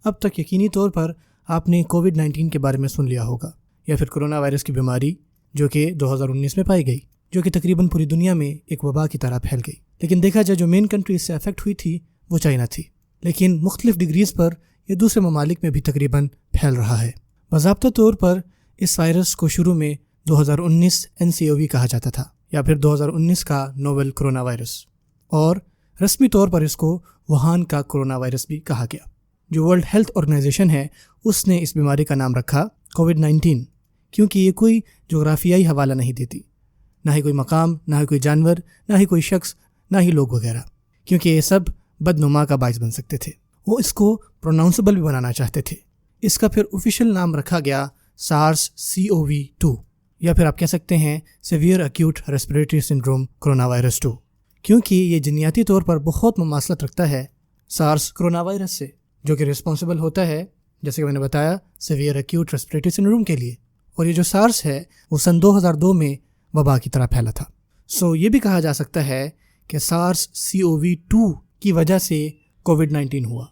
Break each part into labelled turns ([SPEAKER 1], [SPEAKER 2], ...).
[SPEAKER 1] اب تک یقینی طور پر آپ نے کووڈ-19 کے بارے میں سن لیا ہوگا، یا پھر کرونا وائرس کی بیماری جو کہ 2019 میں پائی گئی، جو کہ تقریباً پوری دنیا میں ایک وبا کی طرح پھیل گئی۔ لیکن دیکھا جائے جو مین کنٹری اس سے افیکٹ ہوئی تھی وہ چائنا تھی، لیکن مختلف ڈگریز پر یہ دوسرے ممالک میں بھی تقریباً پھیل رہا ہے۔ باضابطہ طور پر اس وائرس کو شروع میں 2019 NCOV کہا جاتا تھا، یا پھر 2019 کا نوول کرونا وائرس، اور رسمی طور پر اس کو ووہان کا کرونا وائرس بھی کہا گیا۔ جو ورلڈ ہیلتھ آرگنائزیشن ہے اس نے اس بیماری کا نام رکھا کووڈ-19، کیونکہ یہ کوئی جغرافیائی حوالہ نہیں دیتی، نہ ہی کوئی مقام، نہ ہی کوئی جانور، نہ ہی کوئی شخص، نہ ہی لوگ وغیرہ، کیونکہ یہ سب بدنما کا باعث بن سکتے تھے۔ وہ اس کو پروناؤنسیبل بھی بنانا چاہتے تھے۔ اس کا پھر آفیشیل نام رکھا گیا SARS-CoV-2، یا پھر آپ کہہ سکتے ہیں severe acute respiratory syndrome corona virus 2، کیونکہ یہ جنیاتی طور پر بہت مماثلت رکھتا ہے سارس کرونا وائرس سے، جو کہ رسپانسبل ہوتا ہے، جیسے کہ میں نے بتایا، سیویئر ایکیوٹ ریسپریٹری سنڈروم کے لیے۔ اور یہ جو سارس ہے وہ سن 2002 میں وبا کی طرح پھیلا تھا۔ یہ بھی کہا جا سکتا ہے کہ SARS-CoV-2 کی وجہ سے کووڈ-19 ہوا۔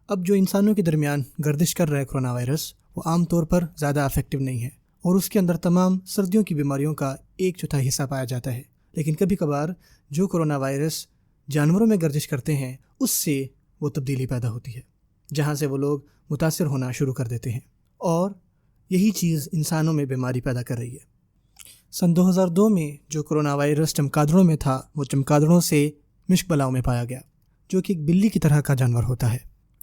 [SPEAKER 1] اب جو انسانوں کے درمیان گردش کر رہا ہے کرونا وائرس، وہ عام طور پر زیادہ افیکٹو نہیں ہے، اور اس کے اندر تمام سردیوں کی بیماریوں کا 1/4 حصہ پایا جاتا ہے۔ لیکن کبھی کبھار جو کرونا وائرس جانوروں میں گردش کرتے ہیں اس سے وہ تبدیلی پیدا ہوتی ہے، جہاں سے وہ لوگ متاثر ہونا شروع کر دیتے ہیں، اور یہی چیز انسانوں میں بیماری پیدا کر رہی ہے۔ سن 2002 میں جو کرونا وائرس چمگادڑوں میں تھا، وہ چمگادڑوں سے مشک بلاؤں میں پایا گیا، جو کہ ایک بلی کی طرح کا جانور ہوتا ہے،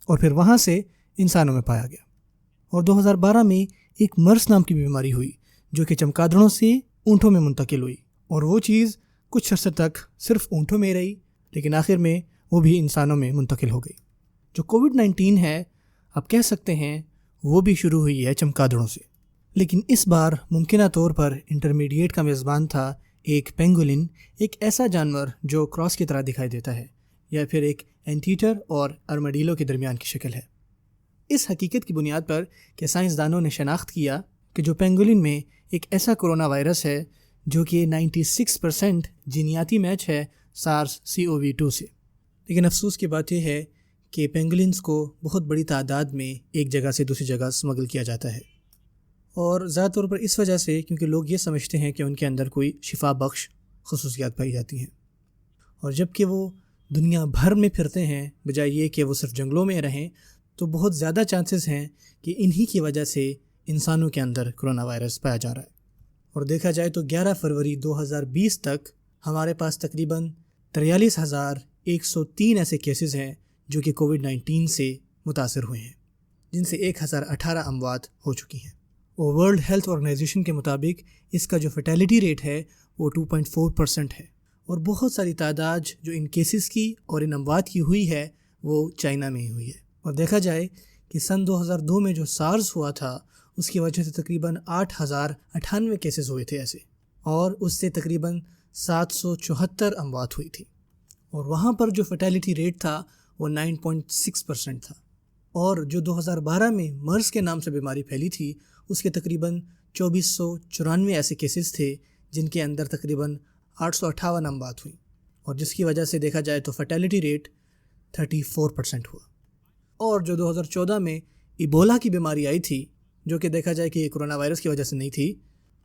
[SPEAKER 1] اور پھر وہاں سے انسانوں میں پایا گیا۔ اور 2012 میں ایک مرس نام کی بیماری ہوئی، جو کہ چمگادڑوں سے اونٹوں میں منتقل ہوئی، اور وہ چیز کچھ عرصے تک صرف اونٹوں میں رہی، لیکن آخر میں وہ بھی انسانوں میں منتقل ہو گئی۔ جو کووڈ-19 ہے، آپ کہہ سکتے ہیں وہ بھی شروع ہوئی ہے چمگادڑوں سے، لیکن اس بار ممکنہ طور پر انٹرمیڈیٹ کا میزبان تھا ایک پینگولن، ایک ایسا جانور جو کراس کی طرح دکھائی دیتا ہے، یا پھر ایک اینٹیٹر اور ارماڈیلو کے درمیان کی شکل ہے۔ اس حقیقت کی بنیاد پر کہ سائنسدانوں نے شناخت کیا کہ جو پینگولن میں ایک ایسا کرونا وائرس ہے جو کہ 96% جینیاتی میچ ہے SARS-CoV-2 سے، لیکن افسوس کی بات یہ ہے کہ پینگولنز کو بہت بڑی تعداد میں ایک جگہ سے دوسری جگہ سمگل کیا جاتا ہے، اور زیادہ طور پر اس وجہ سے کیونکہ لوگ یہ سمجھتے ہیں کہ ان کے اندر کوئی شفا بخش خصوصیات پائی جاتی ہیں، اور جب کہ وہ دنیا بھر میں پھرتے ہیں بجائے یہ کہ وہ صرف جنگلوں میں رہیں، تو بہت زیادہ چانسز ہیں کہ انہی کی وجہ سے انسانوں کے اندر کرونا وائرس پایا جا رہا ہے۔ اور دیکھا جائے تو 11 فروری 2020 تک ہمارے پاس تقریباً 43,103 ایسے کیسز ہیں جو کہ کووڈ-19 سے متاثر ہوئے ہیں، جن سے 1,018 اموات ہو چکی ہیں۔ اور ورلڈ ہیلتھ آرگنائزیشن کے مطابق اس کا جو فیٹیلٹی ریٹ ہے وہ 2.4% ہے، اور بہت ساری تعداد جو ان کیسز کی اور ان اموات کی ہوئی ہے وہ چائنا میں ہی ہوئی ہے۔ اور دیکھا جائے کہ سن 2002 میں جو سارس ہوا تھا اس کی وجہ سے تقریباً 8,098 کیسز ہوئے تھے ایسے، اور اس سے تقریباً 774 اموات ہوئی تھی، اور وہاں پر جو فیٹیلٹی ریٹ تھا وہ 9.6% تھا۔ اور جو 2012 میں مرس کے نام سے بیماری پھیلی تھی اس کے تقریباً 2,494 ایسے کیسز تھے جن کے اندر تقریباً 858 اموات ہوئیں، اور جس کی وجہ سے دیکھا جائے تو فیٹیلٹی ریٹ 34% ہوا۔ اور جو 2014 میں ایبولا کی بیماری آئی تھی، جو کہ دیکھا جائے کہ یہ کرونا وائرس کی وجہ سے نہیں تھی،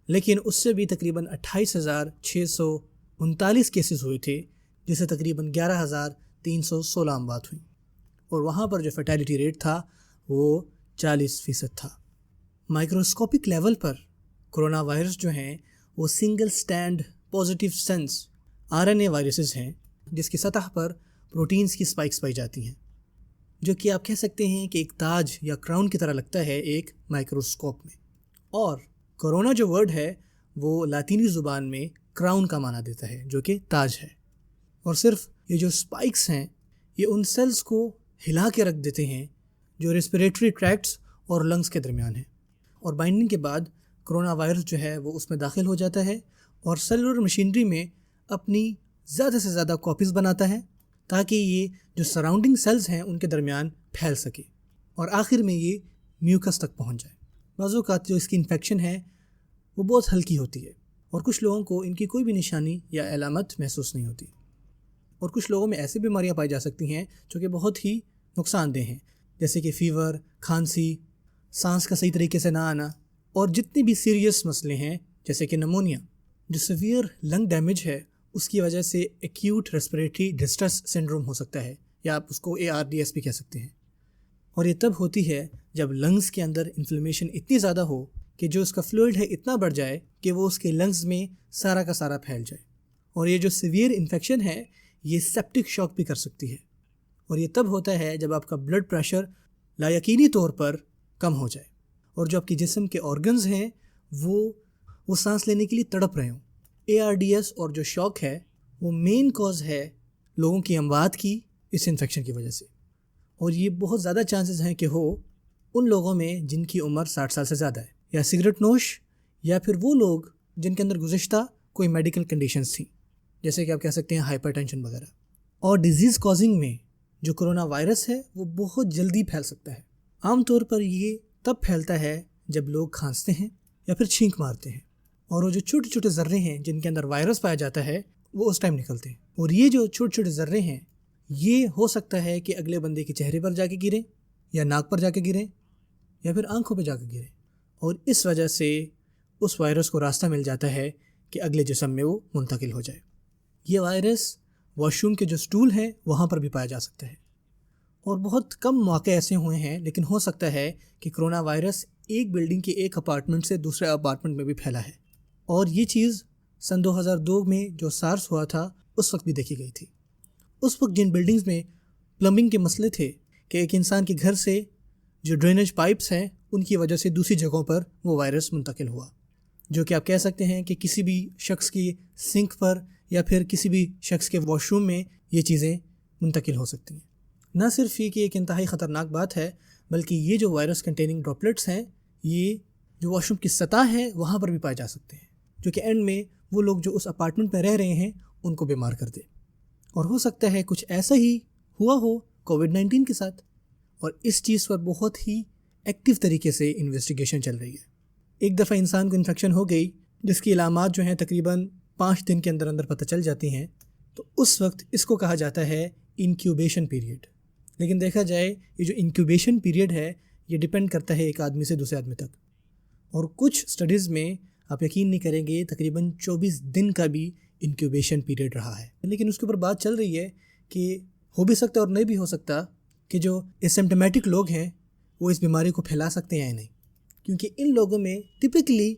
[SPEAKER 1] لیکن اس سے بھی تقریباً 28,639 کیسز ہوئے تھے، جس سے تقریباً 11,316 اموات ہوئیں، اور وہاں پر جو فیٹیلٹی ریٹ تھا وہ 40% تھا۔ مائکروسکوپک لیول پر کرونا وائرس جو ہیں وہ single stand positive sense RNA viruses ہیں، جس کی سطح پر پروٹینز کی سپائکس پائی جاتی ہیں، جو کہ آپ کہہ سکتے ہیں کہ ایک تاج یا کراؤن کی طرح لگتا ہے ایک مائکروسکوپ میں۔ اور کرونا جو ورڈ ہے وہ لاطینی زبان میں کراؤن کا معنی دیتا ہے، جو کہ تاج ہے، اور صرف یہ جو سپائکس ہیں یہ ان سیلز کو ہلا کے رکھ دیتے ہیں جو ریسپیریٹری ٹریکٹس اور لنگز کے درمیان ہیں، اور بائنڈنگ کے بعد کرونا وائرس جو ہے وہ اس میں داخل ہو جاتا ہے اور سیلولر مشینری میں اپنی زیادہ سے زیادہ کاپیز بناتا ہے تاکہ یہ جو سراؤنڈنگ سیلز ہیں ان کے درمیان پھیل سکے، اور آخر میں یہ میوکس تک پہنچ جائے۔ بعض اوقات جو اس کی انفیکشن ہے وہ بہت ہلکی ہوتی ہے، اور کچھ لوگوں کو ان کی کوئی بھی نشانی یا علامت محسوس نہیں ہوتی، اور کچھ لوگوں میں ایسی بیماریاں پائی جا سکتی ہیں جو کہ بہت ہی نقصان دہ ہیں، جیسے کہ فیور، کھانسی، سانس کا صحیح طریقے سے نہ آنا، اور جتنے بھی سیریس مسئلے ہیں جیسے کہ نمونیا، جو سیویئر لنگ ڈیمیج ہے اس کی وجہ سے ایکیوٹ ریسپریٹری ڈسٹریس سنڈروم ہو سکتا ہے، یا آپ اس کو ARDS بھی کہہ سکتے ہیں۔ اور یہ تب ہوتی ہے جب لنگز کے اندر انفلیمیشن اتنی زیادہ ہو کہ جو اس کا فلوئڈ ہے اتنا بڑھ جائے کہ وہ اس کے لنگز میں سارا کا سارا پھیل جائے۔ اور یہ جو سیویئر انفیکشن ہے یہ سیپٹک شاک بھی کر سکتی ہے، اور یہ تب ہوتا ہے جب آپ کا بلڈ پریشر لا یقینی طور پر کم ہو جائے، اور جو آپ کے جسم کے آرگنز ہیں وہ سانس لینے کے لیے تڑپ رہے ہوں۔ ARDS اور جو شاک ہے وہ مین کاز ہے لوگوں کی اموات کی اس انفیکشن کی وجہ سے، اور یہ بہت زیادہ چانسز ہیں کہ ہو ان لوگوں میں جن کی عمر 60 سال سے زیادہ ہے، یا سگریٹ نوش، یا پھر وہ لوگ جن کے اندر گزشتہ کوئی میڈیکل کنڈیشنز تھیں، جیسے کہ آپ کہہ سکتے ہیں ہائپر ٹینشن وغیرہ۔ اور ڈیزیز کازنگ میں جو کرونا وائرس ہے وہ بہت جلدی پھیل سکتا ہے۔ عام طور پر یہ تب پھیلتا ہے جب لوگ کھانستے ہیں یا پھر چھینک مارتے ہیں، اور وہ جو چھوٹے چھوٹے ذرے ہیں جن کے اندر وائرس پایا جاتا ہے وہ اس ٹائم نکلتے ہیں، اور یہ جو چھوٹے چھوٹے ذرے ہیں یہ ہو سکتا ہے کہ اگلے بندے کے چہرے پر جا کے گریں، یا ناک پر جا کے گریں، یا پھر آنکھوں پہ جا کے گریں، اور اس وجہ سے اس وائرس کو راستہ مل جاتا ہے کہ اگلے جسم میں وہ منتقل ہو جائے۔ یہ وائرس واش روم کے جو سٹول ہیں وہاں پر بھی پایا جا سکتا ہے، اور بہت کم موقع ایسے ہوئے ہیں، لیکن ہو سکتا ہے کہ کرونا وائرس ایک بلڈنگ کے ایک اپارٹمنٹ سے دوسرے اپارٹمنٹ میں بھی پھیلا ہے، اور یہ چیز سن 2002 میں جو سارس ہوا تھا اس وقت بھی دیکھی گئی تھی۔ اس وقت جن بلڈنگز میں پلمبنگ کے مسئلے تھے کہ ایک انسان کے گھر سے جو ڈرینیج پائپس ہیں ان کی وجہ سے دوسری جگہوں پر وہ وائرس منتقل ہوا، جو کہ آپ کہہ سکتے ہیں کہ کسی بھی شخص کی سنک پر یا پھر کسی بھی شخص کے واش روم میں یہ چیزیں منتقل ہو سکتی ہیں۔ نہ صرف یہ کہ ایک انتہائی خطرناک بات ہے، بلکہ یہ جو وائرس کنٹیننگ ڈراپلیٹس ہیں یہ جو واش روم کی سطح ہے وہاں پر بھی پائے جا سکتے ہیں، جو کہ اینڈ میں وہ لوگ جو اس اپارٹمنٹ میں رہ رہے ہیں ان کو بیمار کر دے۔ اور ہو سکتا ہے کچھ ایسا ہی ہوا ہو کووڈ-19 کے ساتھ، اور اس چیز پر بہت ہی ایکٹیو طریقے سے انویسٹیگیشن چل رہی ہے۔ ایک دفعہ انسان کو انفیکشن ہو گئی جس کی علامات جو ہیں تقریباً 5 دن کے اندر اندر پتہ چل جاتی ہیں، تو اس وقت اس کو کہا جاتا ہے انکیوبیشن پیریڈ۔ لیکن دیکھا جائے یہ جو انکیوبیشن پیریڈ ہے یہ ڈیپینڈ کرتا ہے ایک آدمی سے دوسرے آدمی تک، اور کچھ سٹڈیز میں آپ یقین نہیں کریں گے تقریباً 24 دن کا بھی انکیوبیشن پیریڈ رہا ہے۔ لیکن اس کے اوپر بات چل رہی ہے کہ ہو بھی سکتا اور نہیں بھی ہو سکتا کہ جو اسمپٹومیٹک لوگ ہیں وہ اس بیماری کو پھیلا سکتے ہیں یا نہیں، کیونکہ ان لوگوں میں ٹپکلی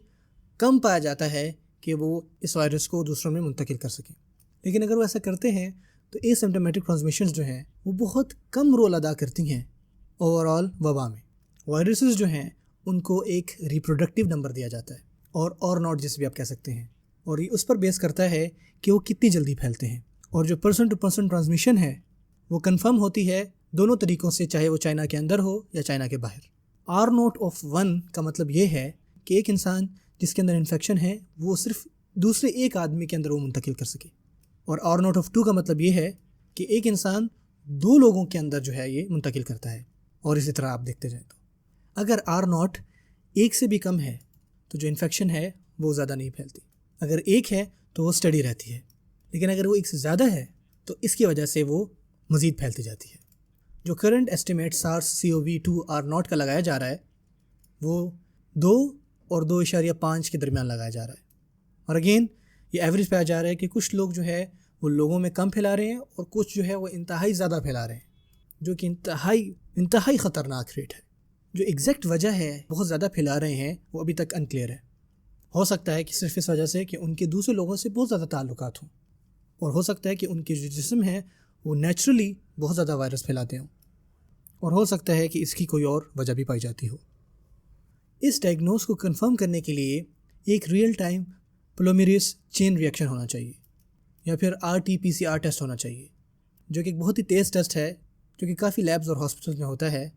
[SPEAKER 1] کم پایا جاتا ہے کہ وہ اس وائرس کو دوسروں میں منتقل کر سکیں۔ لیکن اگر وہ ایسا کرتے ہیں تو اسمپٹومیٹک ٹرانسمیشنز جو ہیں وہ بہت کم رول ادا کرتی ہیں اوور آل وبا میں۔ وائرسز جو ہیں ان کو ایک ریپروڈکٹیو نمبر دیا جاتا ہے، اور ناٹ جس بھی آپ کہہ سکتے ہیں، اور یہ اس پر بیس کرتا ہے کہ وہ کتنی جلدی پھیلتے ہیں، اور جو پرسن ٹو پرسن ٹرانسمیشن ہے وہ کنفرم ہوتی ہے دونوں طریقوں سے، چاہے وہ چائنا کے اندر ہو یا چائنا کے باہر۔ R0 کا مطلب یہ ہے کہ ایک انسان جس کے اندر انفیکشن ہے وہ صرف دوسرے ایک آدمی کے اندر وہ منتقل کر سکے، اور R0 کا مطلب یہ ہے کہ ایک انسان 2 لوگوں کے اندر جو ہے یہ منتقل کرتا ہے، اور اسی طرح آپ دیکھتے جائیں تو اگر R0 1 سے بھی کم ہے تو جو انفیکشن ہے وہ زیادہ نہیں پھیلتی، اگر 1 ہے تو وہ اسٹڈی رہتی ہے، لیکن اگر وہ 1 سے زیادہ ہے تو اس کی وجہ سے وہ مزید پھیلتی جاتی ہے۔ جو کرنٹ ایسٹیمیٹ SARS-CoV-2 R0 کا لگایا جا رہا ہے وہ 2 اور 2.5 کے درمیان لگایا جا رہا ہے، اور اگین یہ ایوریج پایا جا رہا ہے کہ کچھ لوگ جو ہے وہ لوگوں میں کم پھیلا رہے ہیں اور کچھ جو ہے وہ انتہائی زیادہ پھیلا رہے ہیں، جو کہ انتہائی خطرناک ریٹ ہے۔ جو ایگزیکٹ وجہ ہے بہت زیادہ پھیلا رہے ہیں وہ ابھی تک انکلیئر ہے۔ ہو سکتا ہے کہ صرف اس وجہ سے کہ ان کے دوسرے لوگوں سے بہت زیادہ تعلقات ہوں، اور ہو سکتا ہے کہ ان کے جو جسم ہے وہ نیچرلی بہت زیادہ وائرس پھیلاتے ہوں، اور ہو سکتا ہے کہ اس کی کوئی اور وجہ بھی پائی جاتی ہو۔ اس ڈائگنوز کو کنفرم کرنے کے لیے ایک ریئل ٹائم پولومیریز چین ریئیکشن ہونا چاہیے، یا پھر RT-PCR ٹیسٹ ہونا چاہیے، جو کہ ایک بہت ہی تیز ٹیسٹ ہے، جو کہ کافی لیبز اور ہاسپٹلز میں ہوتا ہے،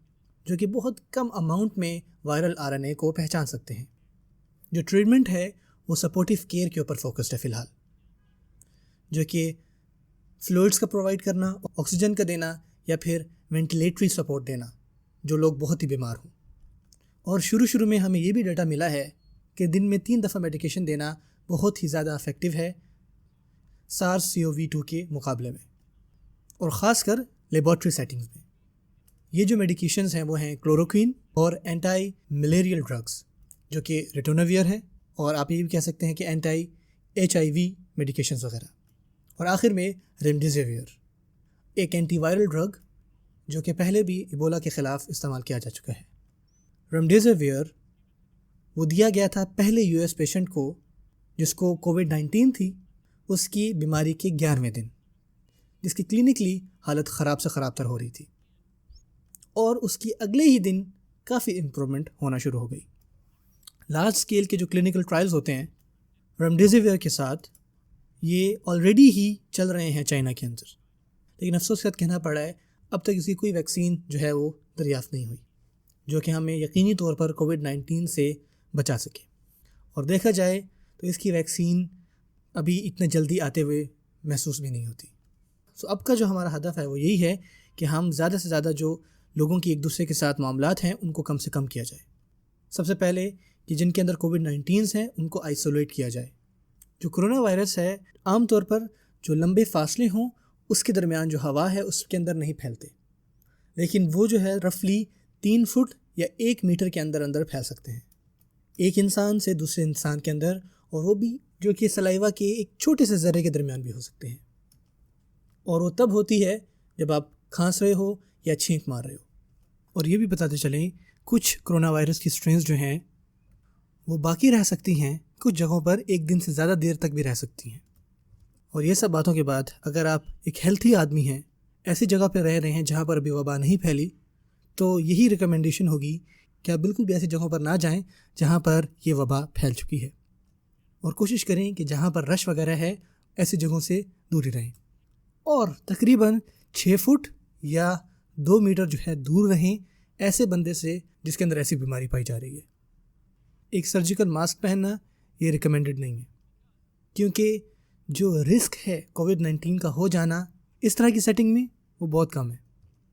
[SPEAKER 1] جو کہ بہت کم اماؤنٹ میں وائرل RNA کو پہچان سکتے ہیں۔ جو ٹریٹمنٹ ہے وہ سپورٹیو کیئر کے اوپر فوکسڈ ہے فی الحال، جو کہ فلوئڈز کا پرووائڈ کرنا، آکسیجن کا دینا، یا پھر وینٹیلیٹری سپورٹ دینا جو لوگ بہت ہی بیمار ہوں۔ اور شروع میں ہمیں یہ بھی ڈیٹا ملا ہے کہ دن میں 3 دفعہ میڈیکیشن دینا بہت ہی زیادہ افیکٹو ہے SARS-CoV-2 کے مقابلے میں، اور خاص کر لیبارٹری سیٹنگز میں۔ یہ جو میڈیکیشنز ہیں وہ ہیں کلوروکوین اور اینٹائی ملیریل ڈرگس جو کہ ریٹونویر ہے، اور آپ یہ بھی کہہ سکتے ہیں کہ اینٹائی HIV میڈیکیشنز وغیرہ، اور آخر میں ریمڈیسیویر، ایک اینٹی وائرل ڈرگ جو کہ پہلے بھی ایبولا کے خلاف استعمال کیا جا چکا ہے۔ ریمڈیسیویر وہ دیا گیا تھا پہلے US پیشنٹ کو جس کو COVID-19 تھی، اس کی بیماری کے 11ویں دن، جس کی کلینکلی حالت خراب سے خراب تر ہو رہی تھی، اور اس کی اگلے ہی دن کافی امپرومنٹ ہونا شروع ہو گئی۔ لارج اسکیل کے جو کلینکل ٹرائلز ہوتے ہیں ریمڈیسیویر کے ساتھ، یہ آلریڈی ہی چل رہے ہیں چائنا کے اندر، لیکن افسوس کے ساتھ کہنا پڑا ہے اب تک اس کی کوئی ویکسین جو ہے وہ دریافت نہیں ہوئی جو کہ ہمیں یقینی طور پر COVID-19 سے بچا سکے، اور دیکھا جائے تو اس کی ویکسین ابھی اتنے جلدی آتے ہوئے محسوس بھی نہیں ہوتی۔ اب کا جو ہمارا ہدف ہے وہ یہی ہے کہ ہم زیادہ سے زیادہ جو لوگوں کی ایک دوسرے کے ساتھ معاملات ہیں ان کو کم سے کم کیا جائے۔ سب سے پہلے کہ جن کے اندر COVID-19 ہیں ان کو آئسولیٹ کیا جائے۔ جو کرونا وائرس ہے عام طور پر جو لمبے فاصلے ہوں اس کے درمیان جو ہوا ہے اس کے اندر نہیں پھیلتے، لیکن وہ جو ہے رفلی 3 فٹ یا 1 میٹر کے اندر اندر پھیل سکتے ہیں ایک انسان سے دوسرے انسان کے اندر، اور وہ بھی جو کہ سلائیوا کے ایک چھوٹے سے ذرے کے درمیان بھی ہو سکتے ہیں، اور وہ تب ہوتی ہے جب آپ کھانس رہے ہو یا چھینک مار رہے ہو۔ اور یہ بھی بتاتے چلیں کچھ کرونا وائرس کی سٹرینز جو ہیں وہ باقی رہ سکتی ہیں، کچھ جگہوں پر 1 دن سے زیادہ دیر تک بھی رہ سکتی ہیں۔ اور یہ سب باتوں کے بعد اگر آپ ایک ہیلتھی آدمی ہیں، ایسی جگہ پہ رہ رہے ہیں جہاں پر ابھی وبا نہیں پھیلی، تو یہی ریکمنڈیشن ہوگی کہ آپ بالکل بھی ایسی جگہوں پر نہ جائیں جہاں پر یہ وبا پھیل چکی ہے، اور کوشش کریں کہ جہاں پر رش وغیرہ ہے ایسی جگہوں سے دوری رہیں، اور تقریباً 6 فٹ یا 2 میٹر جو ہے دور رہیں ایسے بندے سے جس کے اندر ایسی بیماری پائی جا رہی ہے۔ ایک سرجیکل ماسک پہننا یہ ریکمینڈڈ نہیں ہے، کیونکہ جو رسک ہے COVID-19 کا ہو جانا اس طرح کی سیٹنگ میں وہ بہت کم ہے،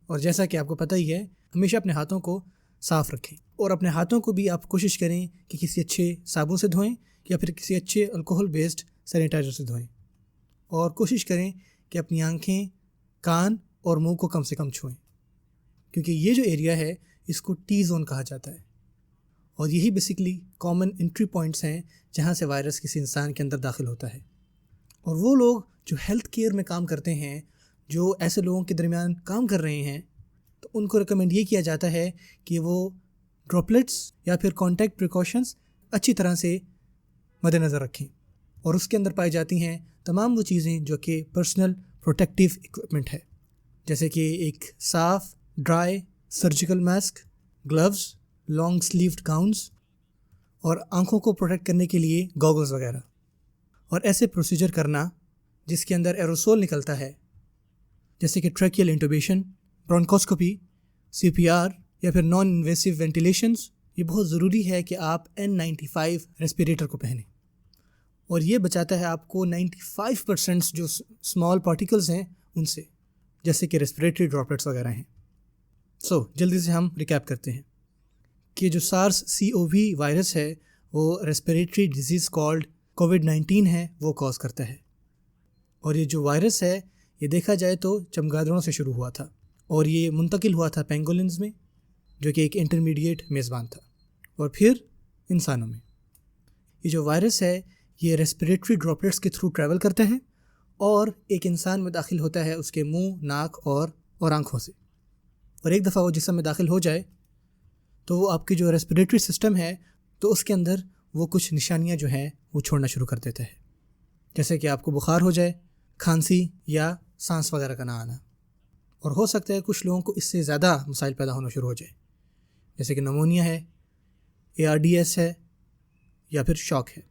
[SPEAKER 1] اور جیسا کہ آپ کو پتہ ہی ہے ہمیشہ اپنے ہاتھوں کو صاف رکھیں، اور اپنے ہاتھوں کو بھی آپ کوشش کریں کہ کسی اچھے صابن سے دھوئیں یا پھر کسی اچھے الکوہل بیسڈ سینیٹائزر سے دھوئیں، اور کوشش کریں کہ اپنی آنکھیں، کان اور منہ کو کم سے کم چھوئیں، کیونکہ یہ جو ایریا ہے اس کو T زون کہا جاتا ہے، اور یہی بیسیکلی کامن انٹری پوائنٹس ہیں جہاں سے وائرس کسی انسان کے اندر داخل ہوتا ہے۔ اور وہ لوگ جو ہیلتھ کیئر میں کام کرتے ہیں، جو ایسے لوگوں کے درمیان کام کر رہے ہیں، تو ان کو ریکمینڈ یہ کیا جاتا ہے کہ وہ ڈراپلیٹس یا پھر کانٹیکٹ پریکاشنز اچھی طرح سے مد نظر رکھیں، اور اس کے اندر پائی جاتی ہیں تمام وہ چیزیں جو کہ پرسنل پروٹیکٹیو اکوپمنٹ ہے، جیسے کہ ایک صاف dry surgical mask, gloves, long sleeved gowns, اور آنکھوں کو پروٹیکٹ کرنے کے لیے گوگلز وغیرہ، اور ایسے پروسیجر کرنا جس کے اندر ایروسول نکلتا ہے جیسے کہ ٹریکیل انٹوبیشن، برونکوسکوپی، CPR یا پھر نان انویسیو وینٹیلیشنز، یہ بہت ضروری ہے کہ آپ N95 ریسپیریٹر کو پہنیں، اور یہ بچاتا ہے آپ کو 95% جو اسمال پارٹیکلز ہیں ان سے، جیسے کہ ریسپریٹری ڈراپلیٹس وغیرہ ہیں۔ جلدی سے ہم ریکیپ کرتے ہیں کہ جو SARS-CoV وائرس ہے وہ ریسپریٹری ڈیزیز کالڈ COVID-19 ہے، وہ کاز کرتا ہے، اور یہ جو وائرس ہے یہ دیکھا جائے تو چمگادڑوں سے شروع ہوا تھا، اور یہ منتقل ہوا تھا پینگولنز میں جو کہ ایک انٹرمیڈیٹ میزبان تھا، اور پھر انسانوں میں۔ یہ جو وائرس ہے یہ ریسپریٹری ڈراپلیٹس کے تھرو ٹریول کرتا ہے اور ایک انسان میں داخل ہوتا ہے اس کے منہ، ناک اور آنکھوں سے، اور ایک دفعہ وہ جسم میں داخل ہو جائے تو وہ آپ کی جو ریسپریٹری سسٹم ہے تو اس کے اندر وہ کچھ نشانیاں جو ہیں وہ چھوڑنا شروع کر دیتا ہے، جیسے کہ آپ کو بخار ہو جائے، کھانسی یا سانس وغیرہ کا نہ آنا، اور ہو سکتا ہے کچھ لوگوں کو اس سے زیادہ مسائل پیدا ہونا شروع ہو جائے، جیسے کہ نمونیا ہے، ARDS ہے، یا پھر شوک ہے۔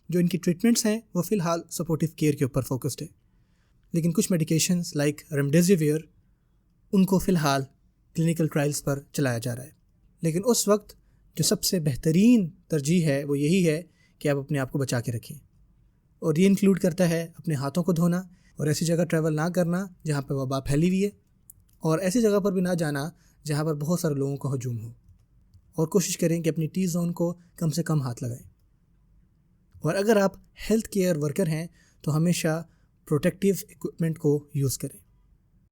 [SPEAKER 1] جو ان کی ٹریٹمنٹس ہیں وہ فی الحال سپورٹیو کیئر کے اوپر فوکسڈ ہے، لیکن کچھ میڈیکیشنز لائک ریمڈیسیویر ان کو فی الحال کلینکل ٹرائلز پر چلایا جا رہا ہے، لیکن اس وقت جو سب سے بہترین ترجیح ہے وہ یہی ہے کہ آپ اپنے آپ کو بچا کے رکھیں، اور یہ انکلوڈ کرتا ہے اپنے ہاتھوں کو دھونا، اور ایسی جگہ ٹریول نہ کرنا جہاں پہ وبا پھیلی ہوئی ہے، اور ایسی جگہ پر بھی نہ جانا جہاں پر بہت سارے لوگوں کا ہجوم ہو، اور کوشش کریں کہ اپنی T زون کو کم سے کم ہاتھ لگائیں، اور اگر آپ ہیلتھ کیئر ورکر ہیں تو ہمیشہ پروٹیکٹیو اکوپمنٹ کو یوز کریں۔